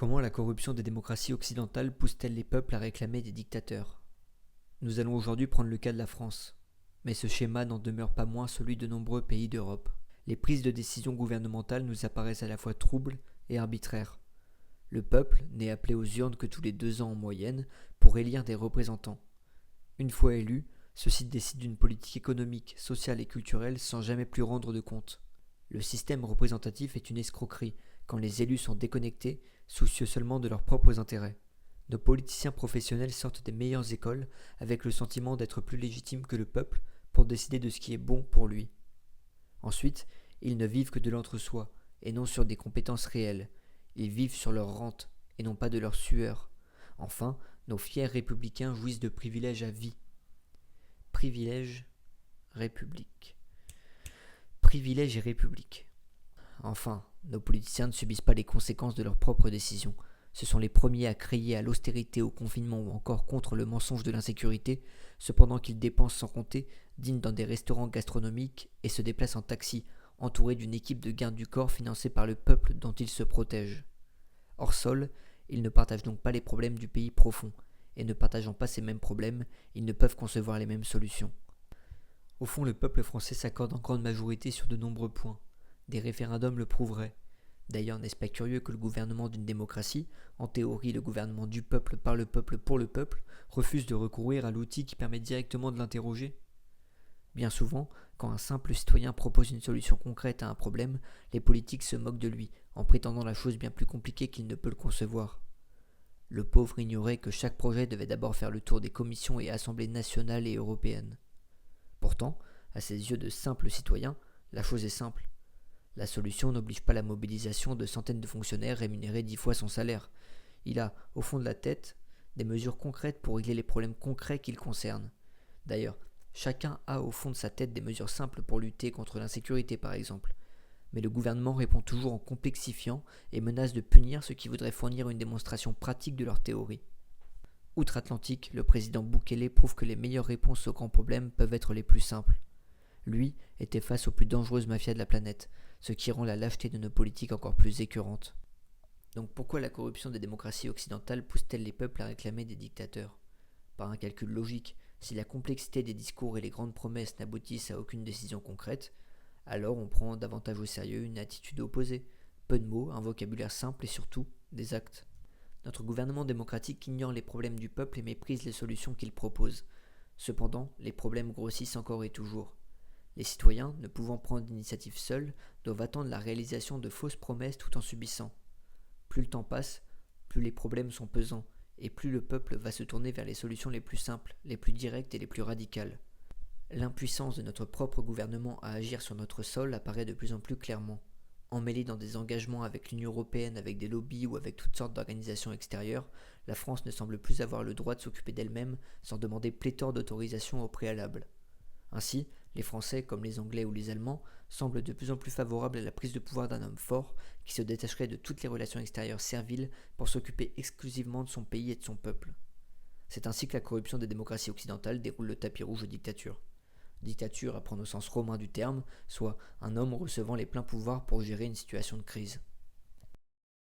Comment la corruption des démocraties occidentales pousse-t-elle les peuples à réclamer des dictateurs? Nous allons aujourd'hui prendre le cas de la France. Mais ce schéma n'en demeure pas moins celui de nombreux pays d'Europe. Les prises de décision gouvernementales nous apparaissent à la fois troubles et arbitraires. Le peuple n'est appelé aux urnes que tous les 2 ans en moyenne pour élire des représentants. Une fois élus, ceux-ci décident d'une politique économique, sociale et culturelle sans jamais plus rendre de compte. Le système représentatif est une escroquerie quand les élus sont déconnectés, soucieux seulement de leurs propres intérêts. Nos politiciens professionnels sortent des meilleures écoles avec le sentiment d'être plus légitimes que le peuple pour décider de ce qui est bon pour lui. Ensuite, ils ne vivent que de l'entre-soi et non sur des compétences réelles. Ils vivent sur leur rente et non pas de leur sueur. Enfin, nos fiers républicains jouissent de privilèges à vie. Privilèges, république. Privilèges et république. Enfin, nos politiciens ne subissent pas les conséquences de leurs propres décisions. Ce sont les premiers à crier à l'austérité, au confinement ou encore contre le mensonge de l'insécurité, cependant qu'ils dépensent sans compter, dînent dans des restaurants gastronomiques et se déplacent en taxi, entourés d'une équipe de gardes du corps financée par le peuple dont ils se protègent. Hors sol, ils ne partagent donc pas les problèmes du pays profond, et ne partageant pas ces mêmes problèmes, ils ne peuvent concevoir les mêmes solutions. Au fond, le peuple français s'accorde en grande majorité sur de nombreux points. Des référendums le prouveraient. D'ailleurs, n'est-ce pas curieux que le gouvernement d'une démocratie, en théorie le gouvernement du peuple par le peuple pour le peuple, refuse de recourir à l'outil qui permet directement de l'interroger? Bien souvent, quand un simple citoyen propose une solution concrète à un problème, les politiques se moquent de lui, en prétendant la chose bien plus compliquée qu'il ne peut le concevoir. Le pauvre ignorait que chaque projet devait d'abord faire le tour des commissions et assemblées nationales et européennes. Pourtant, à ses yeux de simples citoyens, la chose est simple. La solution n'oblige pas la mobilisation de centaines de fonctionnaires rémunérés 10 fois son salaire. Il a, au fond de la tête, des mesures concrètes pour régler les problèmes concrets qu'il concerne. D'ailleurs, chacun a au fond de sa tête des mesures simples pour lutter contre l'insécurité par exemple. Mais le gouvernement répond toujours en complexifiant et menace de punir ceux qui voudraient fournir une démonstration pratique de leur théorie. Outre-Atlantique, le président Bukele prouve que les meilleures réponses aux grands problèmes peuvent être les plus simples. Lui était face aux plus dangereuses mafias de la planète, ce qui rend la lâcheté de nos politiques encore plus écœurante. Donc pourquoi la corruption des démocraties occidentales pousse-t-elle les peuples à réclamer des dictateurs? Par un calcul logique, si la complexité des discours et les grandes promesses n'aboutissent à aucune décision concrète, alors on prend davantage au sérieux une attitude opposée, peu de mots, un vocabulaire simple et surtout des actes. Notre gouvernement démocratique ignore les problèmes du peuple et méprise les solutions qu'il propose. Cependant, les problèmes grossissent encore et toujours. Les citoyens, ne pouvant prendre d'initiative seuls, doivent attendre la réalisation de fausses promesses tout en subissant. Plus le temps passe, plus les problèmes sont pesants, et plus le peuple va se tourner vers les solutions les plus simples, les plus directes et les plus radicales. L'impuissance de notre propre gouvernement à agir sur notre sol apparaît de plus en plus clairement. Emmêlée dans des engagements avec l'Union européenne, avec des lobbies ou avec toutes sortes d'organisations extérieures, la France ne semble plus avoir le droit de s'occuper d'elle-même sans demander pléthore d'autorisations au préalable. Ainsi, les Français, comme les Anglais ou les Allemands, semblent de plus en plus favorables à la prise de pouvoir d'un homme fort qui se détacherait de toutes les relations extérieures serviles pour s'occuper exclusivement de son pays et de son peuple. C'est ainsi que la corruption des démocraties occidentales déroule le tapis rouge aux dictatures. Dictature à prendre au sens romain du terme, soit un homme recevant les pleins pouvoirs pour gérer une situation de crise.